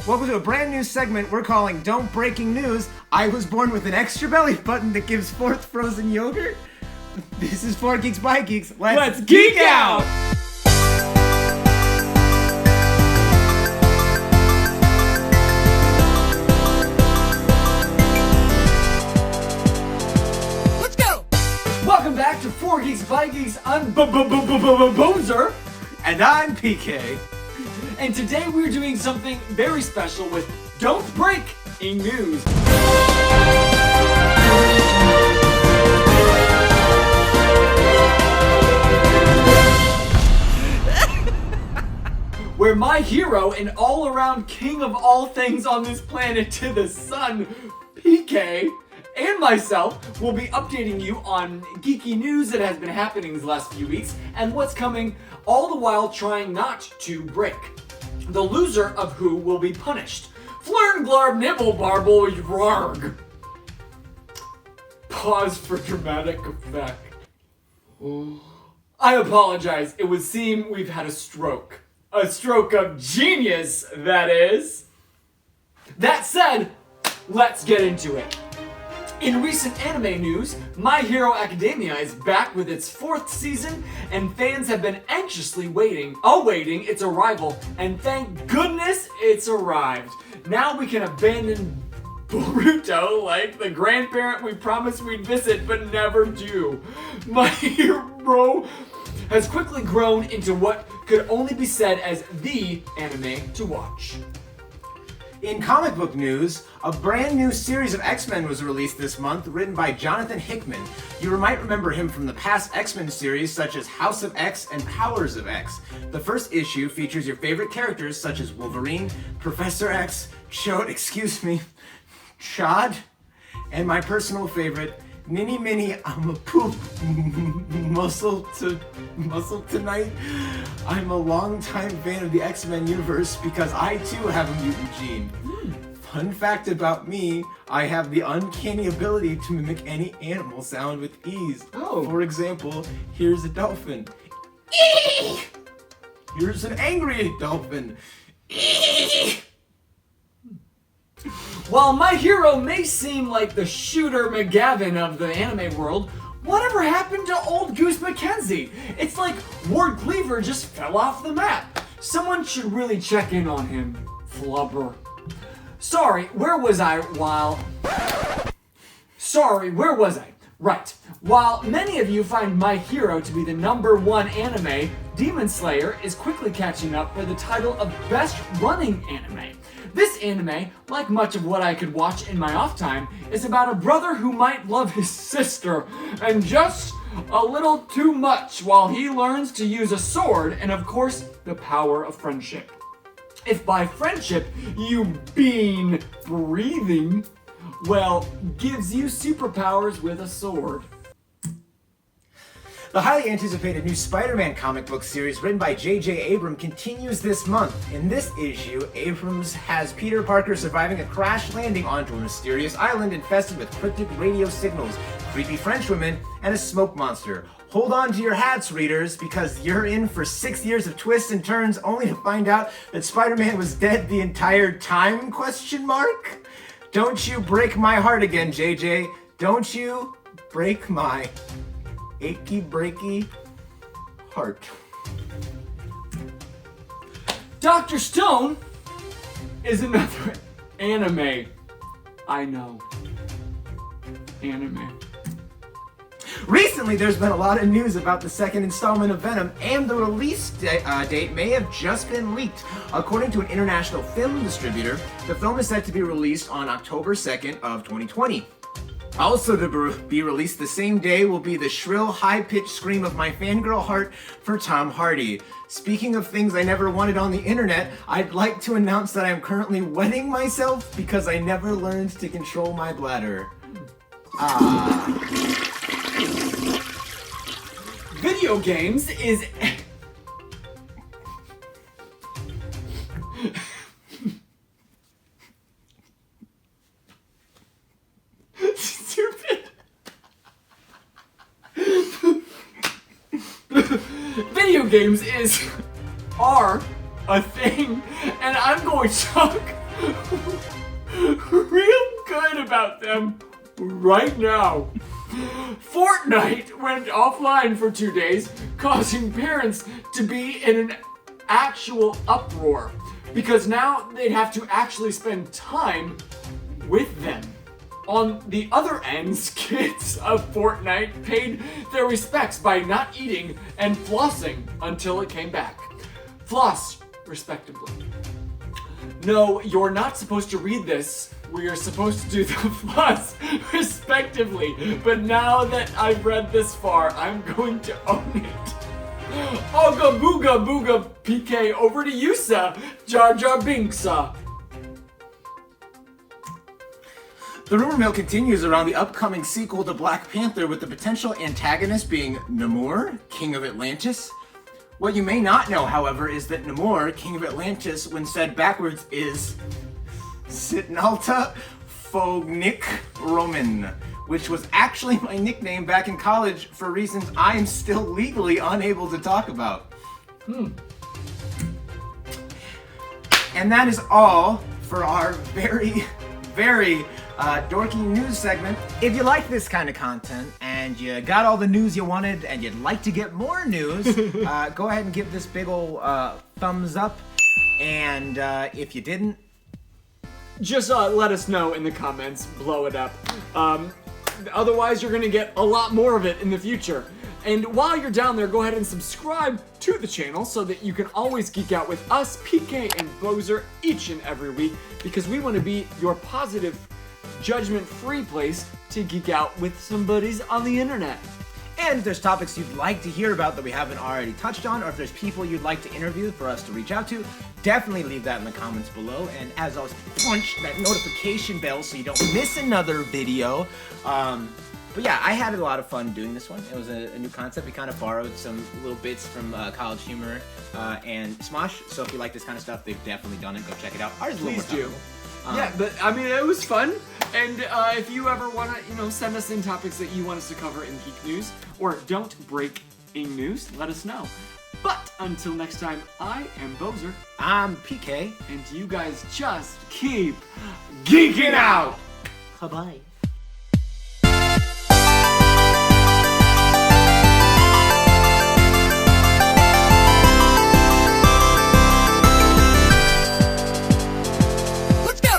Welcome to a brand new segment we're calling Don't Breaking News. I was born with an extra belly button that gives forth frozen yogurt. This is For Geeks By Geeks. Let's geek out! Let's go! Welcome back to For Geeks By Geeks. I'm Boser. And I'm PK. And today we're doing something very special with Don't Breaking News. Where my hero and all-around king of all things on this planet to the sun, PK, and myself will be updating you on geeky news that has been happening these last few weeks and what's coming, all the while trying not to break. The loser of who will be punished. Flern glarb nibble barble yarg. Pause for dramatic effect. I apologize. It would seem we've had a stroke. A stroke of genius, that is. That said, let's get into it. In recent anime news, My Hero Academia is back with its 4th season, and fans have been anxiously awaiting its arrival, and thank goodness it's arrived. Now we can abandon Naruto like the grandparent we promised we'd visit but never do. My Hero has quickly grown into what could only be said as the anime to watch. In comic book news, a brand new series of X-Men was released this month, written by Jonathan Hickman. You might remember him from the past X-Men series such as House of X and Powers of X. The first issue features your favorite characters such as Wolverine, Professor X, Chad, and my personal favorite, Ninny Minnie, I'm a poop muscle tonight. I'm a longtime fan of the X-Men universe because I too have a mutant gene. Fun fact about me, I have the uncanny ability to mimic any animal sound with ease. Oh. For example, here's a dolphin. Here's an angry dolphin. While My Hero may seem like the Shooter McGavin of the anime world, whatever happened to old Goose Mackenzie? It's like Ward Cleaver just fell off the map. Someone should really check in on him. Flubber. Sorry, where was I? Right. While many of you find My Hero to be the #1 anime, Demon Slayer is quickly catching up for the title of Best Running Anime. This anime, like much of what I could watch in my off time, is about a brother who might love his sister, and just a little too much while he learns to use a sword and of course the power of friendship. If by friendship you mean breathing, well, gives you superpowers with a sword. The highly anticipated new Spider-Man comic book series written by J.J. Abrams continues this month. In this issue, Abrams has Peter Parker surviving a crash landing onto a mysterious island infested with cryptic radio signals, creepy French women, and a smoke monster. Hold on to your hats, readers, because you're in for 6 years of twists and turns only to find out that Spider-Man was dead the entire time, ? Don't you break my heart again, JJ. Don't you break my achy breaky heart. Dr. Stone is another anime. I know. Anime. Recently, there's been a lot of news about the second installment of Venom, and the release date may have just been leaked. According to an international film distributor, the film is set to be released on October 2nd of 2020. Also to be released the same day will be the shrill, high-pitched scream of my fangirl heart for Tom Hardy. Speaking of things I never wanted on the internet, I'd like to announce that I'm currently wetting myself because I never learned to control my bladder. Video games is... Stupid. Video games are a thing, and I'm going to talk real good about them right now. Fortnite went offline for 2 days, causing parents to be in an actual uproar because now they'd have to actually spend time with them. On the other ends, kids of Fortnite paid their respects by not eating and flossing until it came back. Floss, respectively. No, you're not supposed to read this. We are supposed to do the floss, respectively. But now that I've read this far, I'm going to own it. Ooga booga booga PK, over to you, sir. Jar Jar Binksa. The rumor mill continues around the upcoming sequel to Black Panther, with the potential antagonist being Namor, King of Atlantis. What you may not know, however, is that Namor, King of Atlantis, when said backwards, is Sitnalta Fognik Roman, which was actually my nickname back in college for reasons I am still legally unable to talk about. And that is all for our very dorky news segment. If you like this kind of content and you got all the news you wanted and you'd like to get more news, go ahead and give this big ol' thumbs up. And if you didn't, just let us know in the comments, blow it up. Otherwise, you're gonna get a lot more of it in the future. And while you're down there, go ahead and subscribe to the channel so that you can always geek out with us, PK and Boser, each and every week, because we want to be your positive, judgment-free place to geek out with some buddies on the internet. and if there's topics you'd like to hear about that we haven't already touched on, or if there's people you'd like to interview for us to reach out to, definitely leave that in the comments below. And as always, punch that notification bell so you don't miss another video. But yeah, I had a lot of fun doing this one. It was a new concept. We kind of borrowed some little bits from College Humor and Smosh. So if you like this kind of stuff, they've definitely done it. Go check it out. Ours is a little more Please do. topical. Yeah, but I mean, it was fun. And if you ever want to, send us in topics that you want us to cover in Geek News, or don't break in news, let us know. But until next time, I am Boser. I'm PK. And you guys just keep geeking out. Bye-bye.